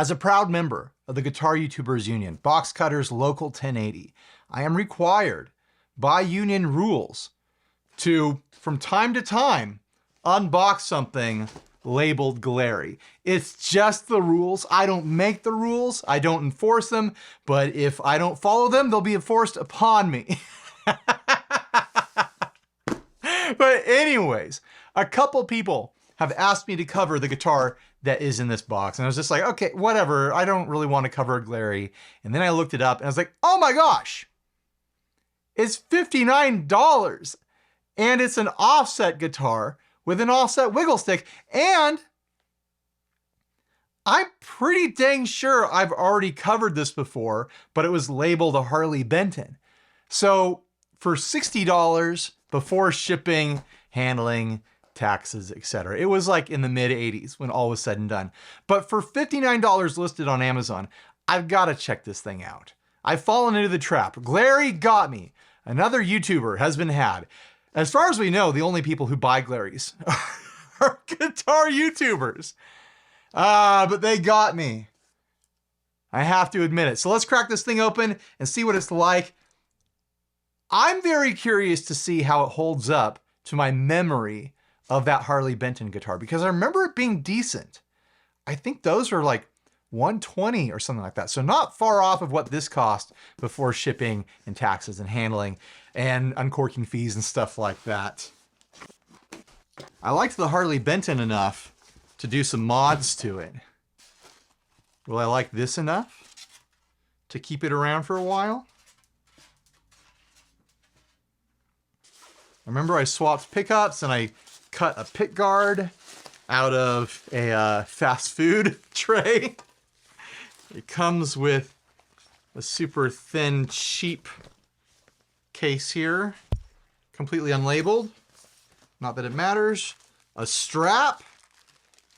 As a proud member of the Guitar YouTubers Union, Box Cutters Local 1080, I am required by union rules to, from time to time, unbox something labeled Glarry. It's just the rules. I don't make the rules. I don't enforce them. But if I don't follow them, they'll be enforced upon me. But anyways, a couple people have asked me to cover the guitar that is in this box. And I was just like, okay, whatever. I don't really want to cover a Glarry. And then I looked it up and I was like, oh my gosh, it's $59. And it's an offset guitar with an offset wiggle stick. And I'm pretty dang sure I've already covered this before, but it was labeled a Harley Benton. So for $60 before shipping, handling, taxes, etc. It was like in the mid 80s when all was said and done. But for $59 listed on Amazon, I've got to check this thing out. I've fallen into the trap. Glarry got me. Another YouTuber has been had. As far as we know, the only people who buy Glarrys are guitar YouTubers. But they got me. I have to admit it. So let's crack this thing open and see what it's like. I'm very curious to see how it holds up to my memory of that Harley Benton guitar, because I remember it being decent. I think those are like $120 or something like that. So not far off of what this cost before shipping and taxes and handling and uncorking fees and stuff like that. I liked the Harley Benton enough to do some mods to it. Will I like this enough to keep it around for a while? I remember I swapped pickups and I cut a pick guard out of a fast food tray. It comes with a super thin, cheap case here, completely unlabeled. Not that it matters. A strap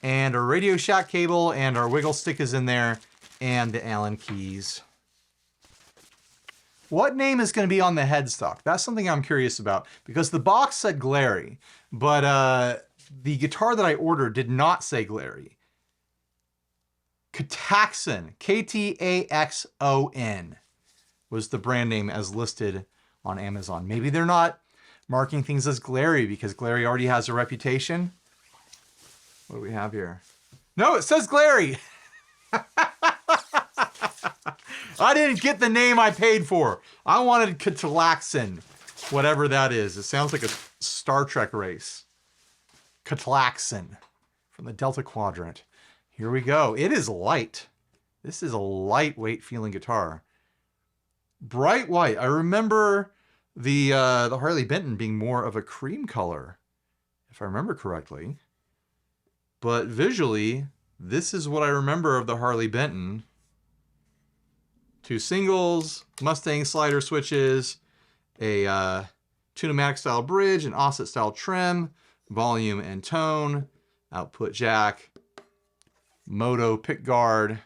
and a Radio Shack cable, and our wiggle stick is in there, and the Allen keys. What name is going to be on the headstock? That's something I'm curious about, because the box said Glarry, but the guitar that I ordered did not say Glarry. Ktaxon, Ktaxon, was the brand name as listed on Amazon. Maybe they're not marking things as Glarry because Glarry already has a reputation. What do we have here? No, it says Glarry. I didn't get the name I paid for. I wanted Ktaxon, whatever that is. It sounds like a Star Trek race. Ktaxon from the Delta Quadrant. Here we go. It is light. This is a lightweight feeling guitar. Bright white. I remember the Harley Benton being more of a cream color, if I remember correctly. But visually, this is what I remember of the Harley Benton. 2 singles, Mustang slider switches, a Tune-O-Matic style bridge, an offset style trim, volume and tone, output jack, Moto pick guard.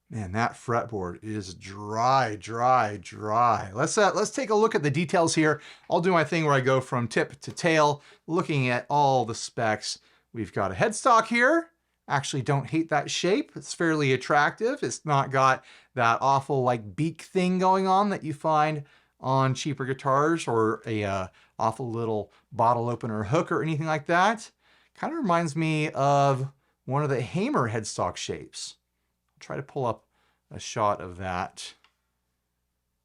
Man, that fretboard is dry, dry, dry. Let's take a look at the details here. I'll do my thing where I go from tip to tail, looking at all the specs. We've got a headstock here. Actually don't hate that shape. It's fairly attractive. It's not got that awful like beak thing going on that you find on cheaper guitars, or a awful little bottle opener hook or anything like that. Kind of reminds me of one of the Hamer headstock shapes. I'll try to pull up a shot of that.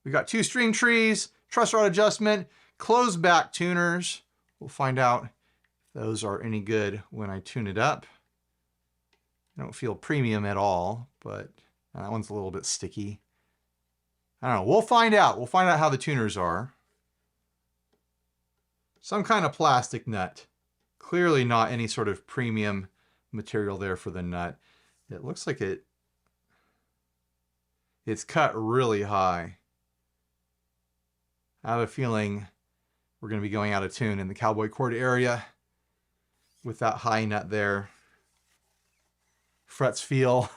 We've got 2 string trees, truss rod adjustment, closed back tuners. We'll find out if those are any good when I tune it up. I don't feel premium at all, but that one's a little bit sticky. I don't know. We'll find out. We'll find out how the tuners are. Some kind of plastic nut. Clearly not any sort of premium material there for the nut. It looks like it's cut really high. I have a feeling we're going to be going out of tune in the cowboy chord area with that high nut there. Frets feel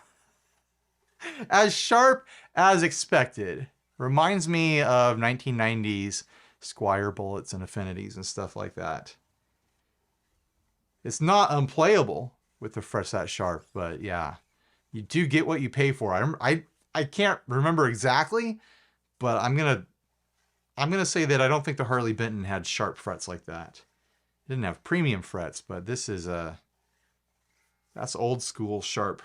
as sharp as expected. Reminds me of 1990s Squire bullets and affinities and stuff like that. It's not unplayable. with the frets that sharp. But yeah, you do get what you pay for. I can't remember exactly, but I'm gonna say that I don't think the Harley Benton had sharp frets like that. It didn't have premium frets, but this is that's old school sharp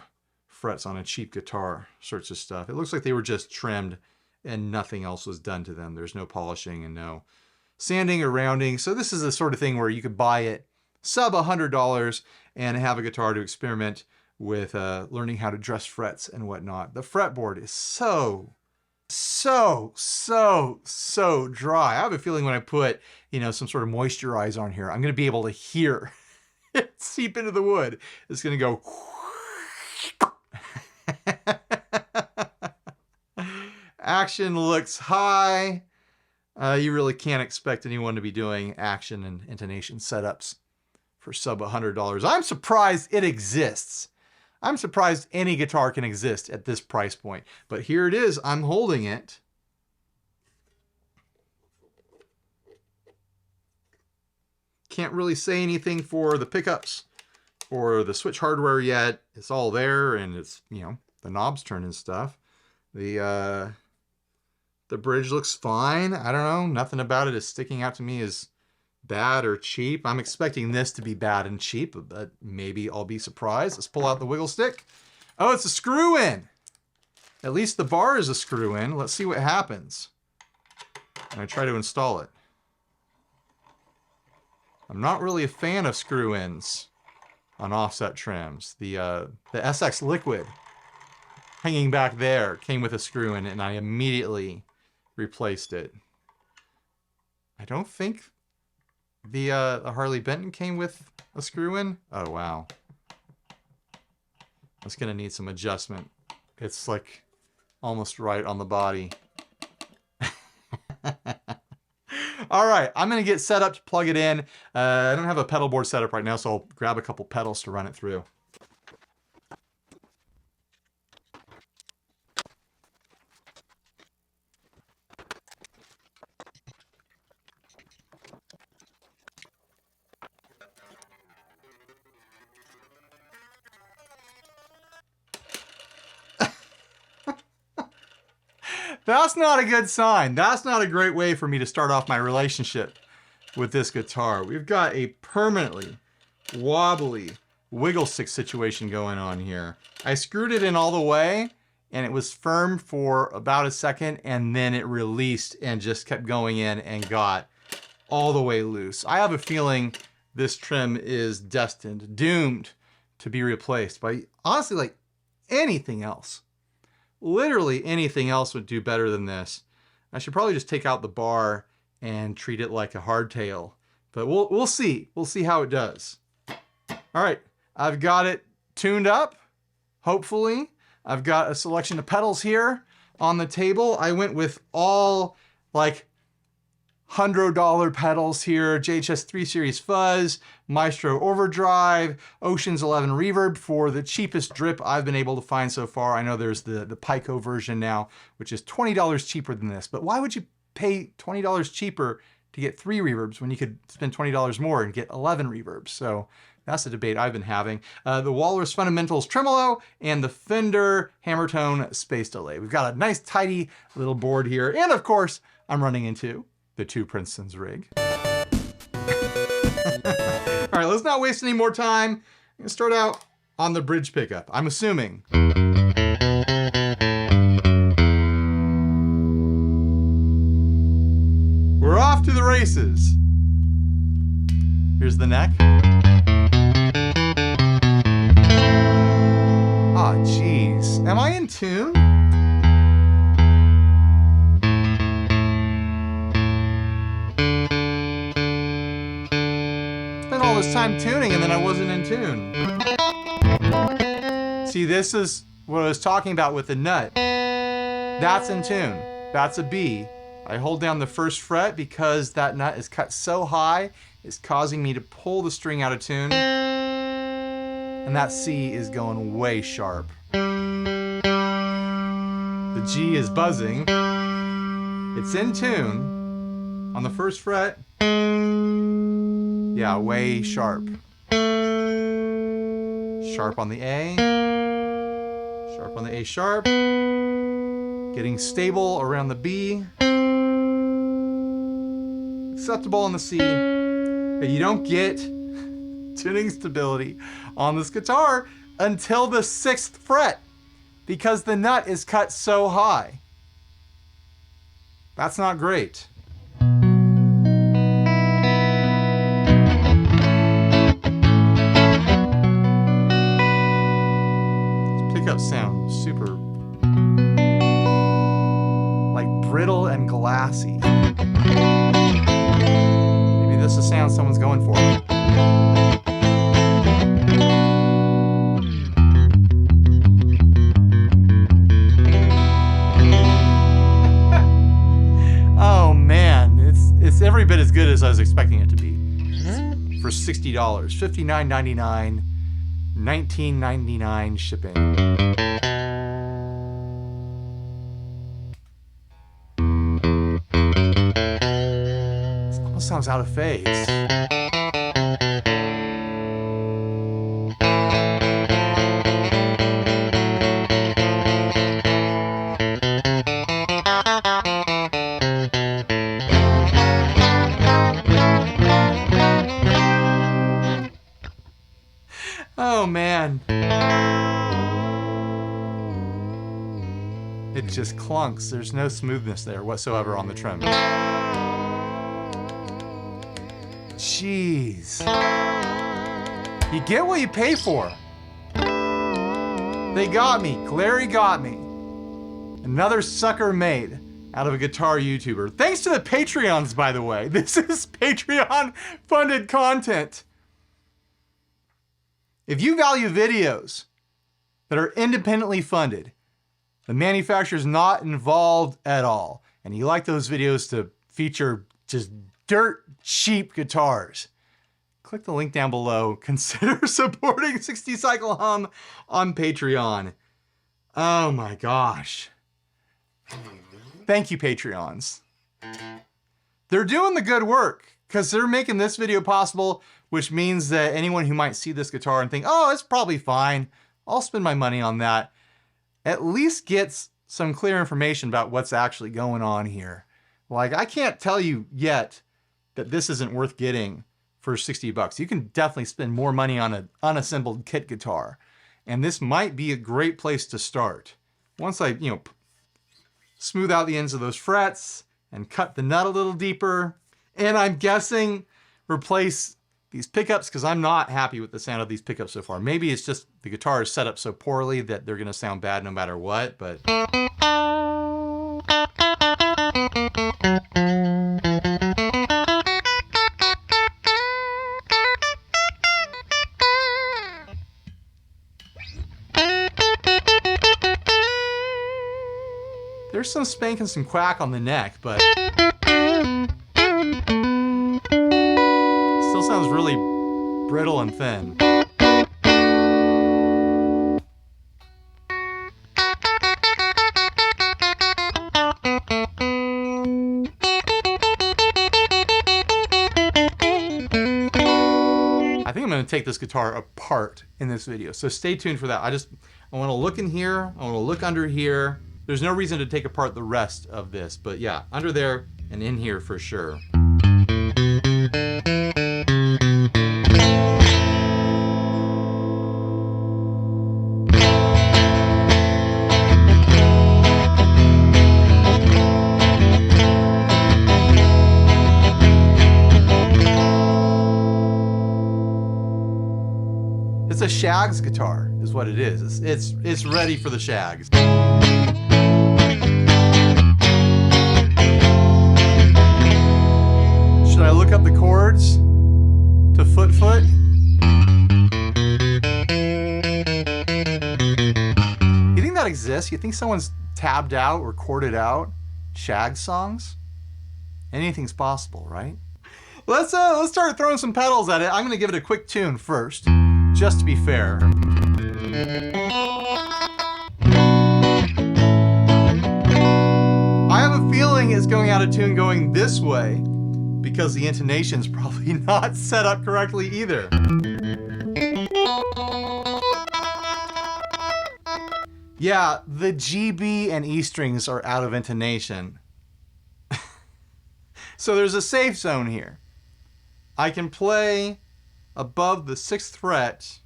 frets on a cheap guitar sorts of stuff. It looks like they were just trimmed and nothing else was done to them. There's no polishing and no sanding or rounding. So this is the sort of thing where you could buy it sub $100 and have a guitar to experiment with learning how to dress frets and whatnot. The fretboard is so dry. I have a feeling when I put, you know, some sort of moisturizer on here, I'm going to be able to hear it seep into the wood. It's going to go. Action looks high. You really can't expect anyone to be doing action and intonation setups for sub $100. I'm surprised it exists. I'm surprised any guitar can exist at this price point. But here it is. I'm holding it. Can't really say anything for the pickups or the switch hardware yet. It's all there, and it's, you know, the knobs turn and stuff. The bridge looks fine. I don't know. Nothing about it is sticking out to me as bad or cheap. I'm expecting this to be bad and cheap, but maybe I'll be surprised. Let's pull out the wiggle stick. Oh, it's a screw in. At least the bar is a screw in. Let's see what happens when I try to install it. I'm not really a fan of screw ins on offset trims. The SX Liquid hanging back there came with a screw in, and I immediately replaced it. I don't think the Harley Benton came with a screw in. Oh wow, that's gonna need some adjustment. It's like almost right on the body. All right, I'm gonna get set up to plug it in. I don't have a pedal board set up right now, so I'll grab a couple pedals to run it through. That's not a good sign. That's not a great way for me to start off my relationship with this guitar. We've got a permanently wobbly wiggle stick situation going on here. I screwed it in all the way and it was firm for about a second, and then it released and just kept going in and got all the way loose. I have a feeling this trim is destined, doomed to be replaced by, honestly, like anything else. Literally anything else would do better than this. I should probably just take out the bar and treat it like a hardtail, but we'll see. We'll see how it does. All right, I've got it tuned up, hopefully. I've got a selection of pedals here on the table. I went with all like $100 pedals here: JHS 3 Series Fuzz, Maestro Overdrive, Ocean's 11 Reverb for the cheapest drip I've been able to find so far. I know there's the Pico version now, which is $20 cheaper than this, but why would you pay $20 cheaper to get 3 reverbs when you could spend $20 more and get 11 reverbs? So that's the debate I've been having. The Walrus Fundamentals Tremolo and the Fender Hammertone Space Delay. We've got a nice tidy little board here, and of course I'm running into the Two Princeton's rig. All right, let's not waste any more time. I'm gonna start out on the bridge pickup, I'm assuming. We're off to the races. Here's the neck. Ah, geez. Am I in tune? All this time tuning and then I wasn't in tune. See, this is what I was talking about with the nut. That's in tune. That's a B. I hold down the first fret because that nut is cut so high, it's causing me to pull the string out of tune. And that C is going way sharp. The G is buzzing. It's in tune on the first fret. Yeah, way sharp. Sharp on the A. Sharp on the A sharp. Getting stable around the B. Acceptable on the C. But you don't get tuning stability on this guitar until the 6th fret because the nut is cut so high. That's not great. These pickups sound super like brittle and glassy. Maybe this is the sound someone's going for. It's every bit as good as I was expecting it to be for $60. $59.99, $19.99 shipping. This almost sounds out of phase. Oh man. It just clunks. There's no smoothness there whatsoever on the trim. Jeez. You get what you pay for. They got me. Glarry got me. Another sucker made out of a guitar YouTuber. Thanks to the Patreons, by the way. This is Patreon-funded content. If you value videos that are independently funded, the manufacturer's not involved at all, and you like those videos to feature just dirt cheap guitars, click the link down below. Consider supporting 60 Cycle Hum on Patreon. Oh my gosh. Thank you, Patreons. They're doing the good work because they're making this video possible, which means that anyone who might see this guitar and think, oh, it's probably fine, I'll spend my money on that, at least gets some clear information about what's actually going on here. Like, I can't tell you yet that this isn't worth getting for 60 bucks. You can definitely spend more money on an unassembled kit guitar. And this might be a great place to start. Once I, smooth out the ends of those frets and cut the nut a little deeper, and I'm guessing replace these pickups, because I'm not happy with the sound of these pickups so far. Maybe it's just the guitar is set up so poorly that they're gonna sound bad no matter what, but. There's some spank and some quack on the neck, but still sounds really brittle and thin. I think I'm going to take this guitar apart in this video, so stay tuned for that. I want to look in here, I want to look under here. There's no reason to take apart the rest of this, but yeah, under there and in here for sure. It's a Shags guitar, is what it is. It's ready for the Shags. Should I look up the chords to foot? You think that exists? You think someone's tabbed out or chorded out Shags songs? Anything's possible, right? Let's start throwing some pedals at it. I'm gonna give it a quick tune first, just to be fair. I have a feeling it's going out of tune going this way because the intonation's probably not set up correctly either. Yeah, the GB and E strings are out of intonation. So there's a safe zone here. I can play above the 6th fret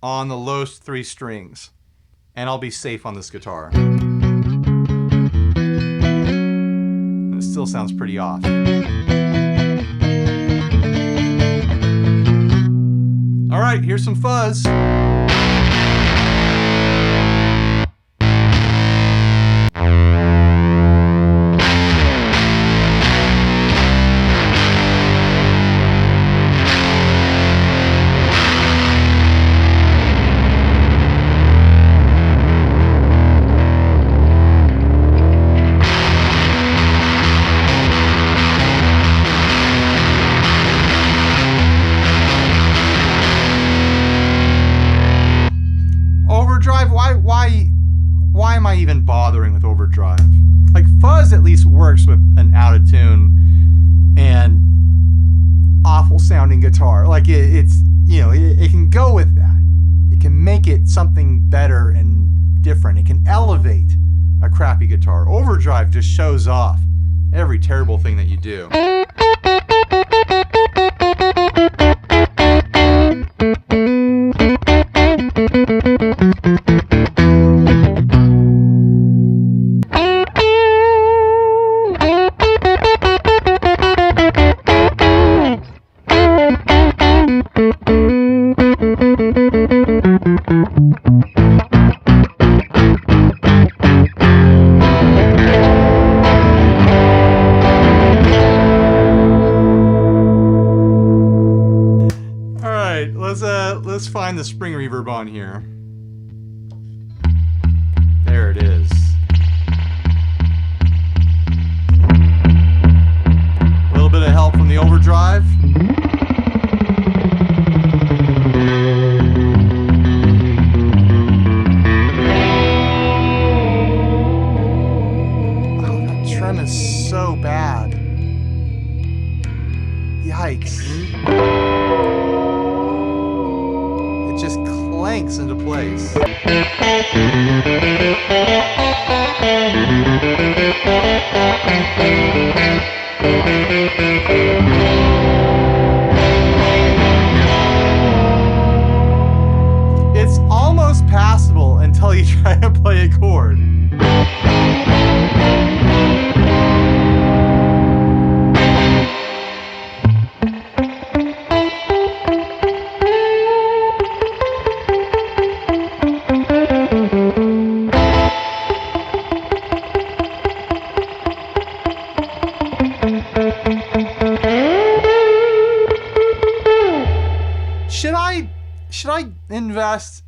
on the lowest 3 strings, and I'll be safe on this guitar. It still sounds pretty off. All right, here's some fuzz. Why am I even bothering with overdrive? Like, fuzz at least works with an out of tune and awful sounding guitar. Like, it's, you know, it can go with that. It can make it something better and different. It can elevate a crappy guitar. Overdrive just shows off every terrible thing that you do. Let's find the spring reverb on here. There it is. A little bit of help from the overdrive. Oh, that trem is so bad. Yikes. Just clanks into place. It's almost passable until you try to play a chord. Should I invest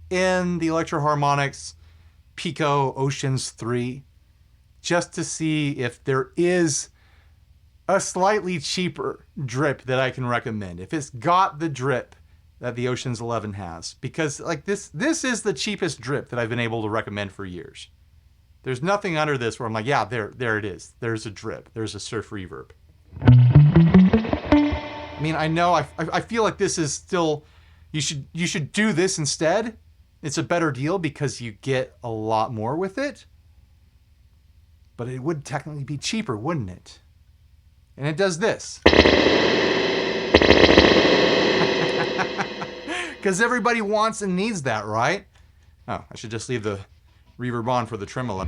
in the Electro-Harmonix Pico Oceans 3 just to see if there is a slightly cheaper drip that I can recommend? If it's got the drip that the Oceans 11 has, because like this is the cheapest drip that I've been able to recommend for years. There's nothing under this where I'm like, yeah, there it is. There's a drip. There's a surf reverb. I mean, I know I feel like this is still. You should do this instead. It's a better deal because you get a lot more with it. But it would technically be cheaper, wouldn't it? And it does this. Because everybody wants and needs that, right? Oh, I should just leave the reverb on for the tremolo.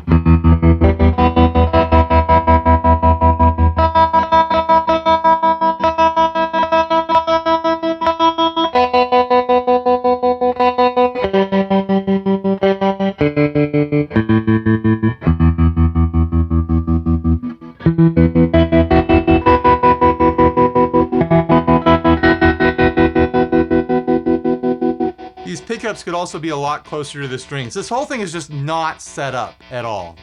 These pickups could also be a lot closer to the strings. This whole thing is just not set up at all.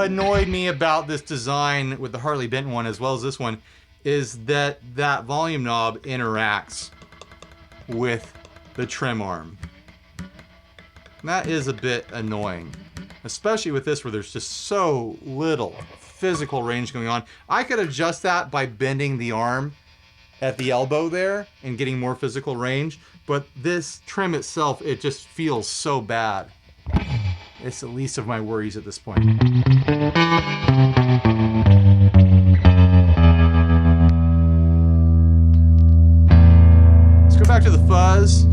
annoyed me about this design with the Harley Benton one as well as this one is that that volume knob interacts with the trim arm. And that is a bit annoying, especially with this where there's just so little physical range going on. I could adjust that by bending the arm at the elbow there and getting more physical range, but this trim itself, it just feels so bad. It's the least of my worries at this point. Let's go back to the fuzz.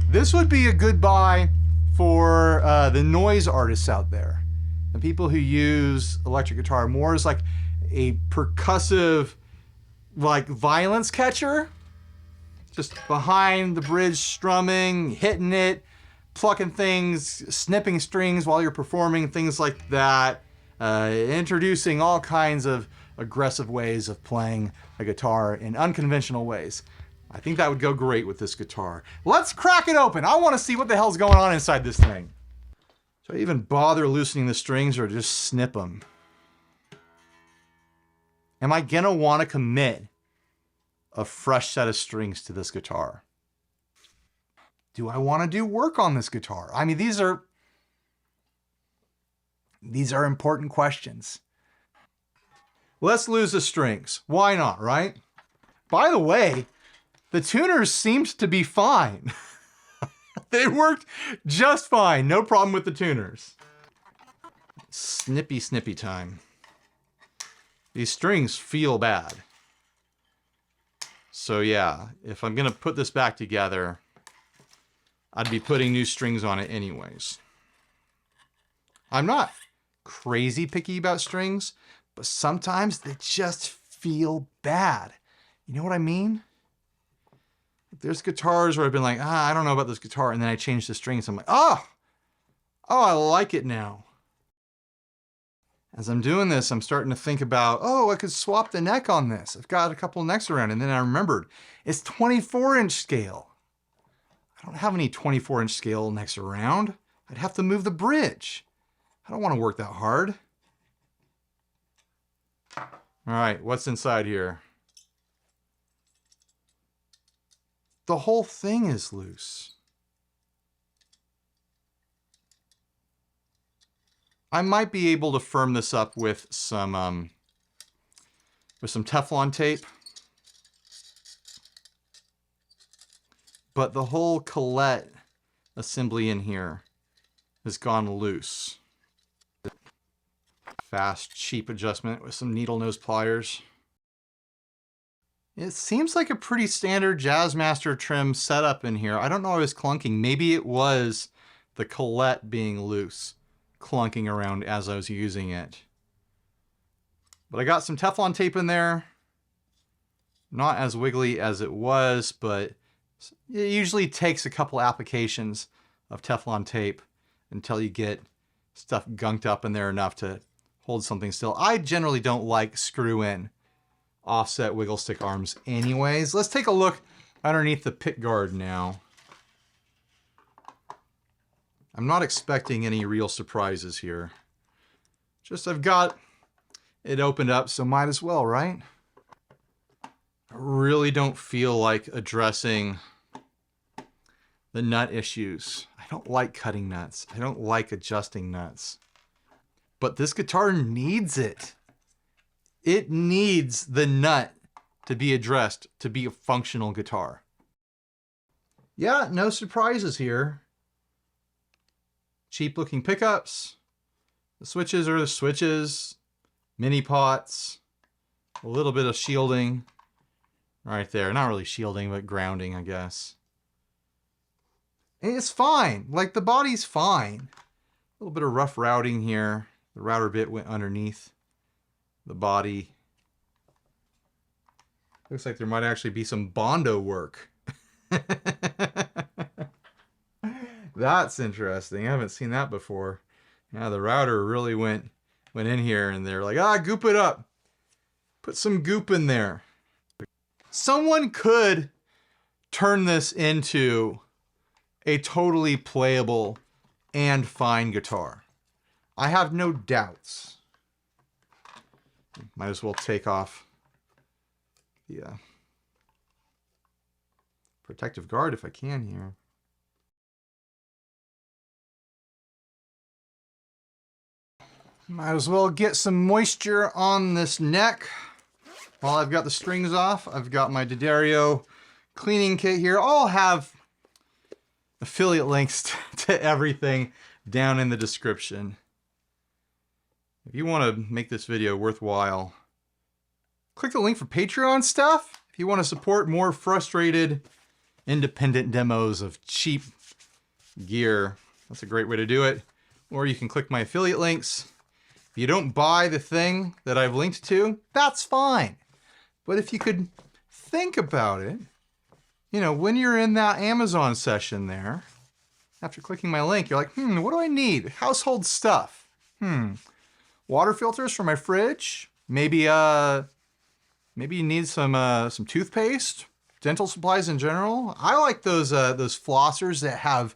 This would be a good buy for the noise artists out there. The people who use electric guitar more as like a percussive, like violence catcher. Just behind the bridge strumming, hitting it, plucking things, snipping strings while you're performing, things like that. Introducing all kinds of aggressive ways of playing a guitar in unconventional ways. I think that would go great with this guitar. Let's crack it open. I want to see what the hell's going on inside this thing. So I even bother loosening the strings or just snip them? Am I gonna want to commit a fresh set of strings to this guitar? Do I want to do work on this guitar? I mean, these are important questions. Let's lose the strings. Why not, right? By the way, the tuners seemed to be fine. They worked just fine. No problem with the tuners. Snippy, snippy time. These strings feel bad. So yeah, if I'm gonna put this back together, I'd be putting new strings on it anyways. I'm not crazy picky about strings, but sometimes they just feel bad. You know what I mean? There's guitars where I've been like, I don't know about this guitar, and then I change the strings. I'm like, oh, I like it now. As I'm doing this, I'm starting to think about, I could swap the neck on this. I've got a couple necks around, and then I remembered, it's 24-inch scale. I don't have any 24-inch scale necks around. I'd have to move the bridge. I don't want to work that hard. All right, what's inside here? The whole thing is loose. I might be able to firm this up with some Teflon tape. But the whole collet assembly in here has gone loose. Fast, cheap adjustment with some needle nose pliers. It seems like a pretty standard Jazzmaster trim setup in here. I don't know why it was clunking. Maybe it was the collet being loose, clunking around as I was using it. But I got some Teflon tape in there. Not as wiggly as it was, but it usually takes a couple applications of Teflon tape until you get stuff gunked up in there enough to hold something still. I generally don't like screw-in offset wiggle stick arms anyways. Let's take a look underneath the pick guard now. I'm not expecting any real surprises here. Just I've got it opened up, so might as well, right? I really don't feel like addressing the nut issues. I don't like cutting nuts. I don't like adjusting nuts. But this guitar needs it. It needs the nut to be addressed to be a functional guitar. Yeah, no surprises here. Cheap looking pickups. The switches are the switches. Mini pots. A little bit of shielding right there. Not really shielding, but grounding, I guess. And it's fine. Like, the body's fine. A little bit of rough routing here. The router bit went underneath the body. Looks like there might actually be some Bondo work. That's interesting. I haven't seen that before. Yeah, the router really went in here and they're like, ah, goop it up. Put some goop in there. Someone could turn this into a totally playable and fine guitar. I have no doubts. Might as well take off the protective guard if I can here. Might as well get some moisture on this neck. While I've got the strings off, I've got my D'Addario cleaning kit here. I'll have affiliate links to everything down in the description. If you want to make this video worthwhile, click the link for Patreon stuff. If you want to support more frustrated, independent demos of cheap gear, that's a great way to do it. Or you can click my affiliate links. If you don't buy the thing that I've linked to, that's fine. But if you could think about it, you know, when you're in that Amazon session there, after clicking my link, you're like, what do I need? Household stuff. Water filters for my fridge. Maybe you need some toothpaste, dental supplies in general. I like those flossers that have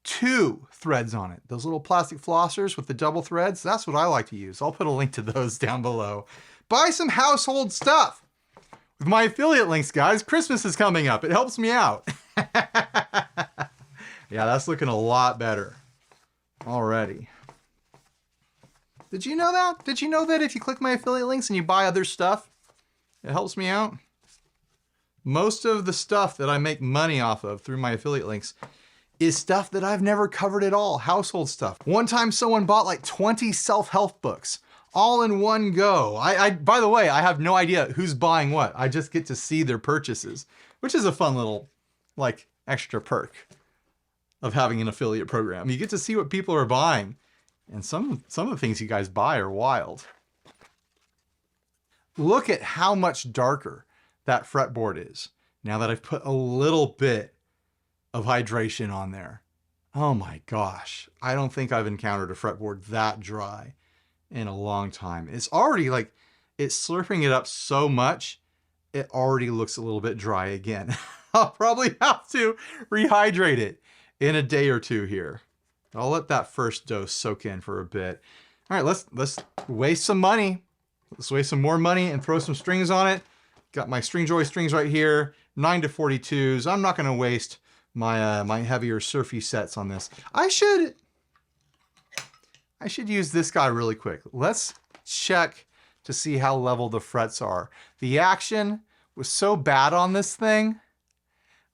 2 threads on it. Those little plastic flossers with the double threads. That's what I like to use. I'll put a link to those down below. Buy some household stuff with my affiliate links, guys. Christmas is coming up. It helps me out. Yeah, that's looking a lot better already. Did you know that? Did you know that if you click my affiliate links and you buy other stuff, it helps me out? Most of the stuff that I make money off of through my affiliate links is stuff that I've never covered at all, household stuff. One time someone bought like 20 self-help books all in one go. By the way, I have no idea who's buying what. I just get to see their purchases, which is a fun little like extra perk of having an affiliate program. You get to see what people are buying. And some of the things you guys buy are wild. Look at how much darker that fretboard is now that I've put a little bit of hydration on there. Oh my gosh. I don't think I've encountered a fretboard that dry in a long time. It's already like, it's slurping it up so much, it already looks a little bit dry again. I'll probably have to rehydrate it in a day or two here. I'll let that first dose soak in for a bit. All right, let's waste some money. Let's waste some more money and throw some strings on it. Got my Stringjoy strings right here, 9 to 42s. I'm not gonna waste my my heavier surfy sets on this. I should use this guy really quick. Let's check to see how level the frets are. The action was so bad on this thing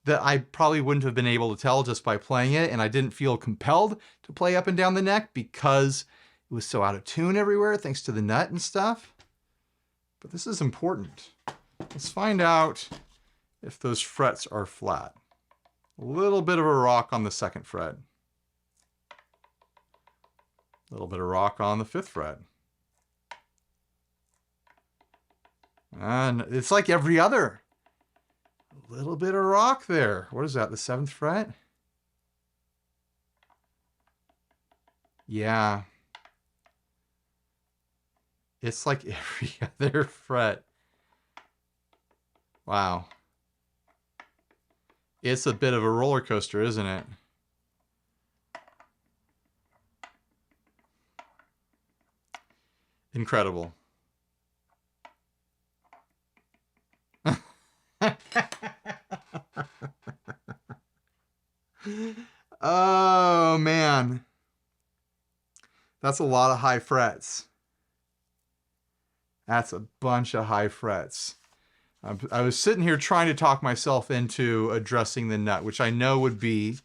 that I probably wouldn't have been able to tell just by playing it, and I didn't feel compelled to play up and down the neck because it was so out of tune everywhere thanks to the nut and stuff. But this is important. Let's find out if those frets are flat. A little bit of a rock on the 2nd fret. A little bit of rock on the 5th fret. And it's like every other. A little bit of rock there. What is that, the 7th fret? Yeah. It's like every other fret. Wow. It's a bit of a roller coaster, isn't it? Incredible. Oh, man. That's a lot of high frets. That's a bunch of high frets. I was sitting here trying to talk myself into addressing the nut, which I know would be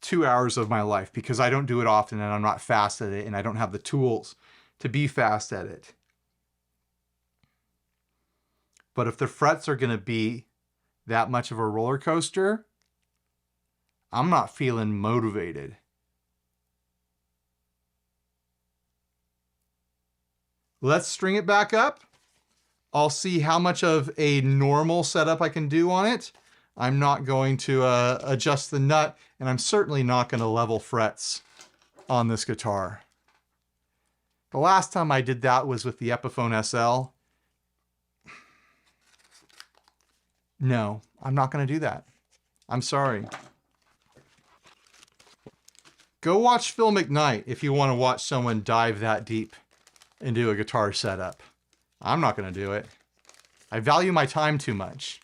2 hours of my life because I don't do it often and I'm not fast at it and I don't have the tools to be fast at it. But if the frets are going to be that much of a roller coaster, I'm not feeling motivated. Let's string it back up. I'll see how much of a normal setup I can do on it. I'm not going to adjust the nut, and I'm certainly not going to level frets on this guitar. The last time I did that was with the Epiphone SL. No, I'm not going to do that. I'm sorry. Go watch Phil McKnight if you want to watch someone dive that deep into a guitar setup. I'm not going to do it. I value my time too much.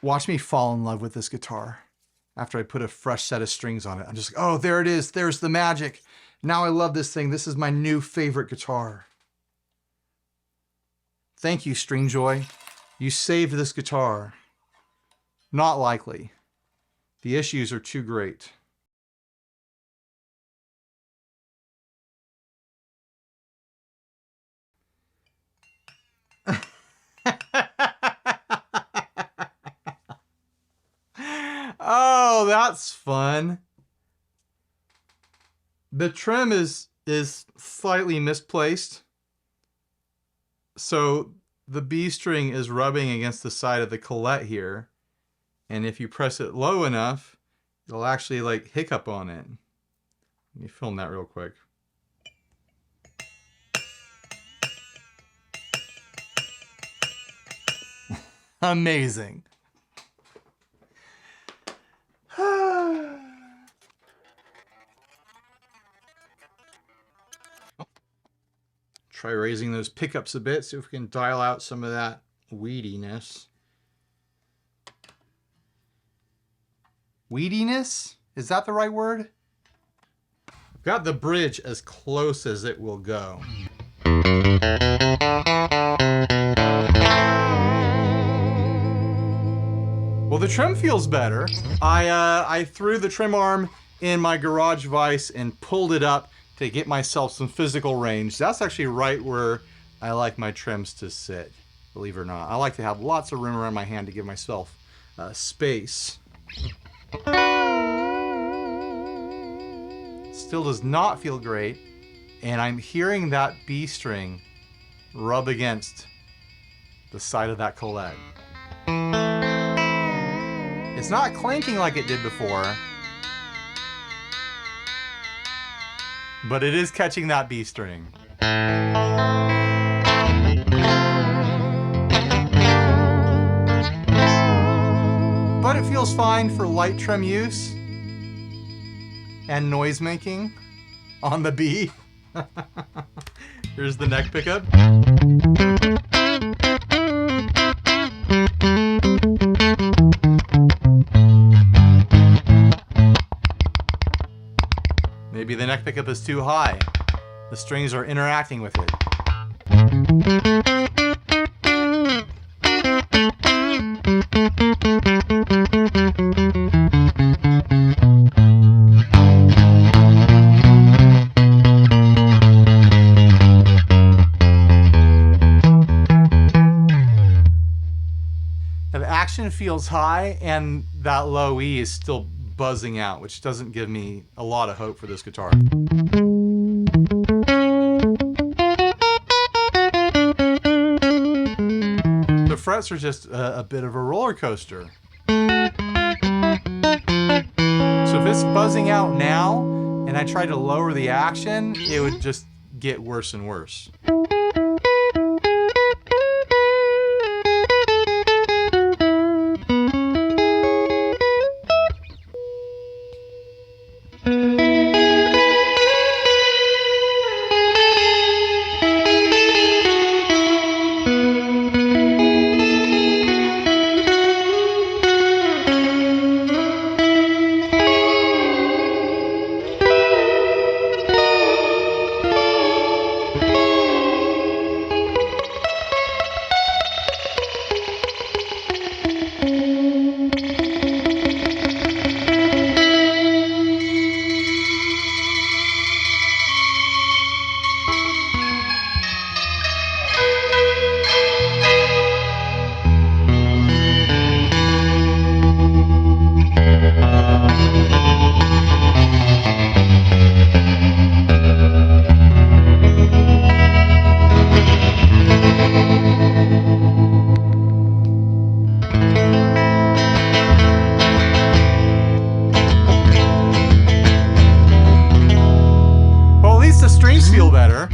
Watch me fall in love with this guitar after I put a fresh set of strings on it. I'm just like, oh, there it is. There's the magic. Now I love this thing. This is my new favorite guitar. Thank you, Stringjoy. You saved this guitar. Not likely. The issues are too great. Oh, that's fun. The trim is slightly misplaced. So the B string is rubbing against the side of the collet here. And if you press it low enough, it'll actually like hiccup on it. Let me film that real quick. Amazing. Try raising those pickups a bit, see if we can dial out some of that weediness. Weediness? Is that the right word? Got the bridge as close as it will go. Well, the trim feels better. I threw the trim arm in my garage vise and pulled it up to get myself some physical range. That's actually right where I like my trims to sit, believe it or not. I like to have lots of room around my hand to give myself space. Still does not feel great, and I'm hearing that B string rub against the side of that collet. It's not clanking like it did before, but it is catching that B string. But it feels fine for light trim use and noise making on the B. Here's the neck pickup. Maybe the neck pickup is too high. The strings are interacting with it. The action feels high and that low E is still buzzing out, which doesn't give me a lot of hope for this guitar. The frets are just a bit of a roller coaster. So if it's buzzing out now and I try to lower the action, it would just get worse and worse. Feel better.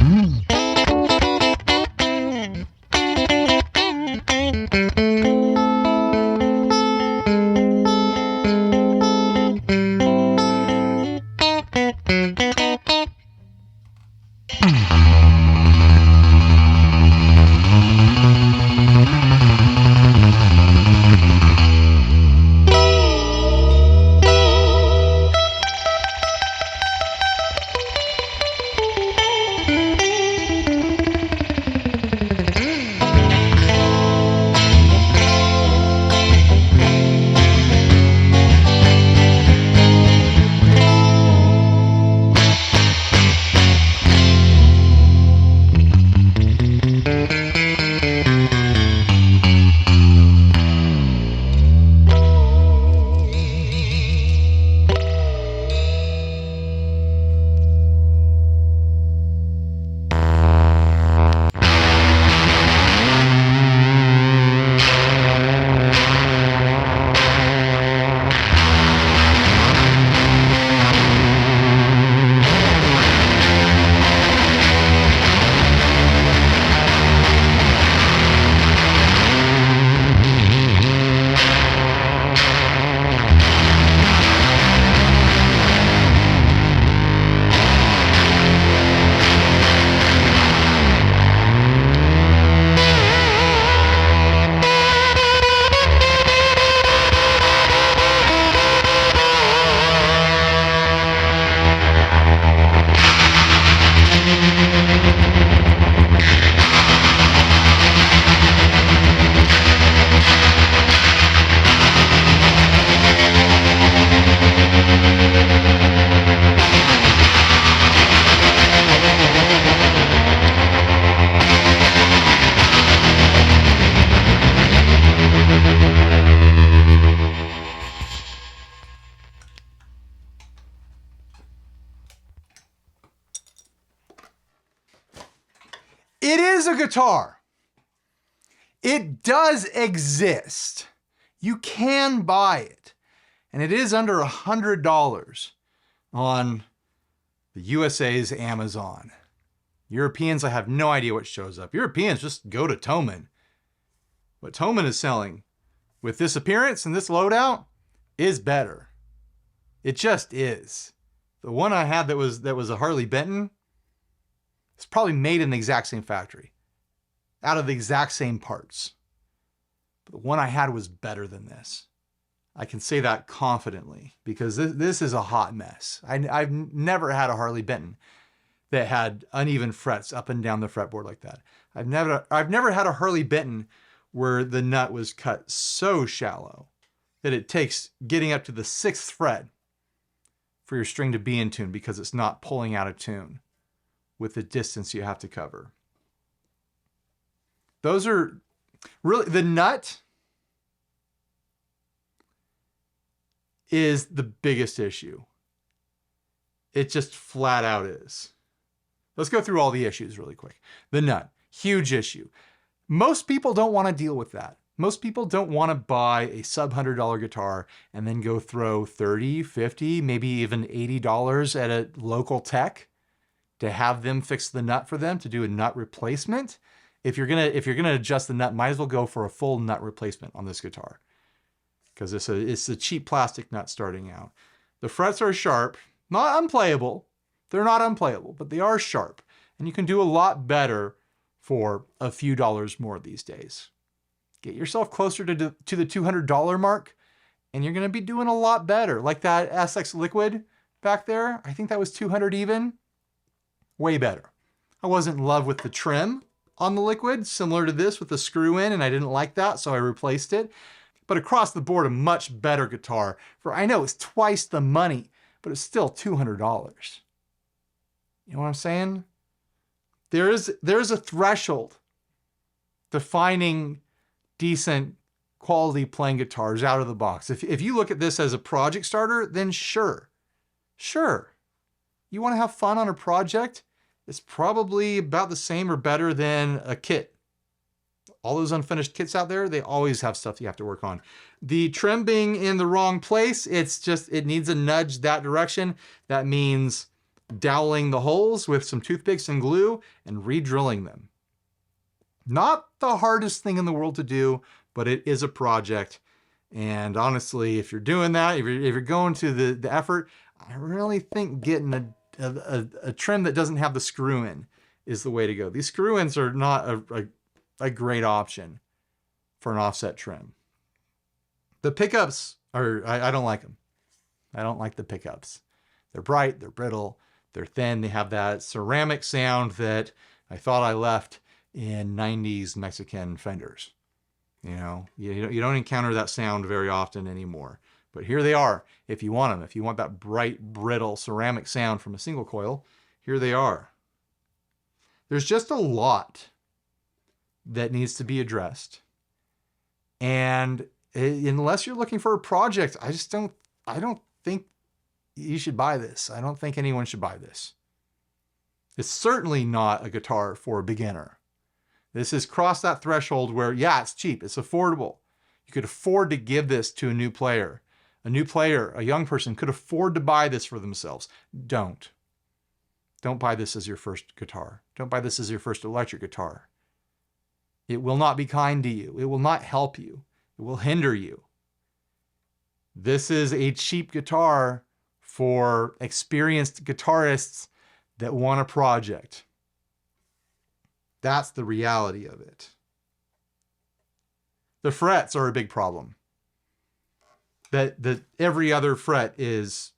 It is a guitar. It does exist. You can buy it. And it is under $100 on the USA's Amazon. Europeans, I have no idea what shows up. Europeans just go to Thomann. What Thomann is selling with this appearance and this loadout is better. It just is. The one I had that was a Harley Benton, it's probably made in the exact same factory, out of the exact same parts. But the one I had was better than this. I can say that confidently because this is a hot mess. I've never had a Harley Benton that had uneven frets up and down the fretboard like that. I've never had a Harley Benton where the nut was cut so shallow that it takes getting up to the 6th fret for your string to be in tune because it's not pulling out of tune with the distance you have to cover. Those are really, the nut is the biggest issue. It just flat out is. Let's go through all the issues really quick. The nut, huge issue. Most people don't want to deal with that. Most people don't want to buy a sub $100 guitar and then go throw $30, $50, maybe even $80 at a local tech to have them fix the nut for them, to do a nut replacement. If you're gonna adjust the nut, might as well go for a full nut replacement on this guitar, because it's a cheap plastic nut starting out. The frets are sharp, not unplayable. They're not unplayable, but they are sharp, and you can do a lot better for a few dollars more these days. Get yourself closer to the $200 mark, and you're gonna be doing a lot better. Like that SX Liquid back there, I think that was 200 even. Way better. I wasn't in love with the trim on the Liquid, similar to this with the screw in, and I didn't like that, so I replaced it. But across the board, a much better guitar. For I know it's twice the money, but it's still $200. You know what I'm saying? There's a threshold to finding decent quality playing guitars out of the box. If you look at this as a project starter, then sure. You want to have fun on a project? It's probably about the same or better than a kit. All those unfinished kits out there, they always have stuff you have to work on. The trim being in the wrong place, it needs a nudge that direction. That means doweling the holes with some toothpicks and glue and re-drilling them. Not the hardest thing in the world to do, but it is a project. And honestly, if you're doing that, if you're going to the effort, I really think getting a trim that doesn't have the screw in is the way to go. These screw ins are not a great option for an offset trim. The pickups I don't like them. I don't like the pickups. They're bright, they're brittle, they're thin, they have that ceramic sound that I thought I left in 90s Mexican Fenders. You know, you don't encounter that sound very often anymore. But here they are, if you want them. If you want that bright, brittle ceramic sound from a single coil, here they are. There's just a lot that needs to be addressed. And unless you're looking for a project, I don't think you should buy this. I don't think anyone should buy this. It's certainly not a guitar for a beginner. This has crossed that threshold where, yeah, it's cheap, it's affordable. You could afford to give this to a new player. A new player, a young person, could afford to buy this for themselves. Don't buy this as your first guitar. Don't buy this as your first electric guitar. It will not be kind to you. It will not help you. It will hinder you. This is a cheap guitar for experienced guitarists that want a project. That's the reality of it. The frets are a big problem. That every other fret is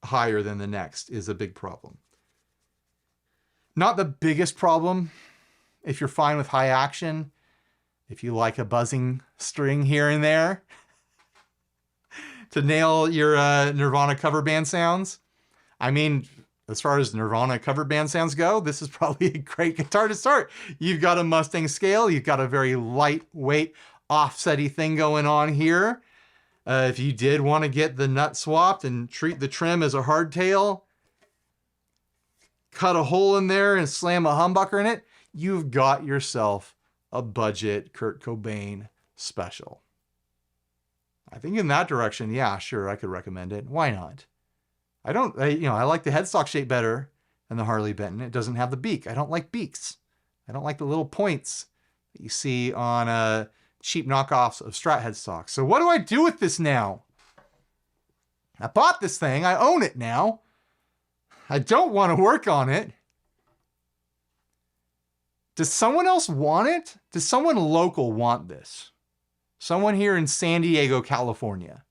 higher than the next is a big problem. Not the biggest problem if you're fine with high action, if you like a buzzing string here and there to nail your Nirvana cover band sounds. I mean, as far as Nirvana cover band sounds go, this is probably a great guitar to start. You've got a Mustang scale, you've got a very lightweight, offsetty thing going on here. If you did want to get the nut swapped and treat the trim as a hardtail, cut a hole in there and slam a humbucker in it, you've got yourself a budget Kurt Cobain special. I think in that direction, yeah, sure, I could recommend it. Why not? I like the headstock shape better than the Harley Benton. It doesn't have the beak. I don't like beaks. I don't like the little points that you see on cheap knockoffs of Strat headstocks. So what do I do with this now? I bought this thing. I own it now. I don't want to work on it. Does someone else want it? Does someone local want this? Someone here in San Diego, California.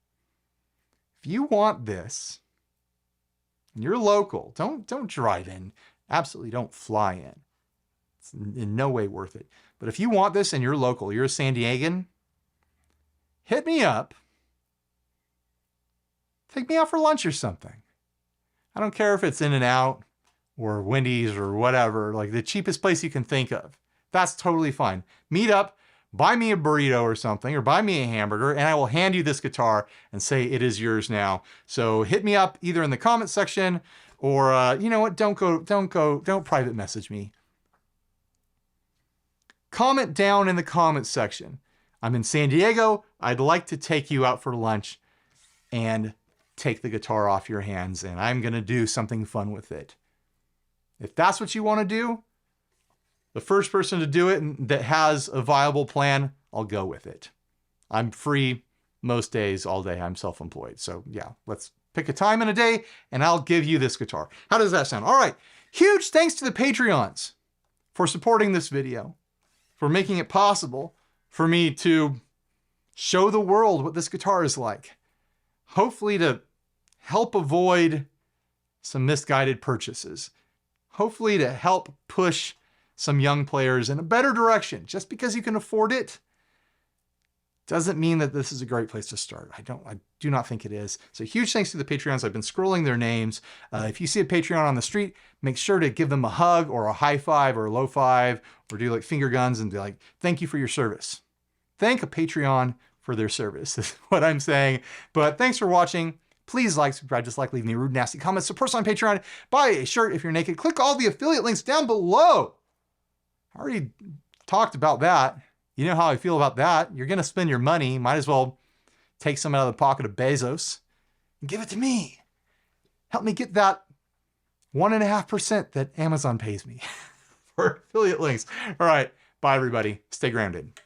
If you want this, and you're local, don't drive in. Absolutely don't fly in. It's in no way worth it. But if you want this and you're local, you're a San Diegan, hit me up. Take me out for lunch or something. I don't care if it's In-N-Out or Wendy's or whatever, like the cheapest place you can think of. That's totally fine. Meet up, buy me a burrito or something, or buy me a hamburger, and I will hand you this guitar and say it is yours now. So hit me up either in the comment section or, you know what, don't private message me. comment down in the comments section. I'm in San Diego. I'd like to take you out for lunch and take the guitar off your hands, and I'm going to do something fun with it. If that's what you want to do, the first person to do it that has a viable plan, I'll go with it. I'm free most days, all day. I'm self-employed. So yeah, let's pick a time in a day and I'll give you this guitar. How does that sound? All right. Huge thanks to the Patreons for supporting this video, for making it possible for me to show the world what this guitar is like. Hopefully to help avoid some misguided purchases. Hopefully to help push some young players in a better direction. Just because you can afford it doesn't mean that this is a great place to start. I do not think it is. So huge thanks to the Patreons. I've been scrolling their names. If you see a Patreon on the street, make sure to give them a hug or a high five or a low five, or do like finger guns and be like, thank you for your service. Thank a Patreon for their service is what I'm saying. But thanks for watching. Please like, subscribe, dislike, leave me rude, nasty comments. Support us on Patreon. Buy a shirt if you're naked. Click all the affiliate links down below. I already talked about that. You know how I feel about that. You're going to spend your money. Might as well take some out of the pocket of Bezos and give it to me. Help me get that 1.5% that Amazon pays me for affiliate links. All right. Bye, everybody. Stay grounded.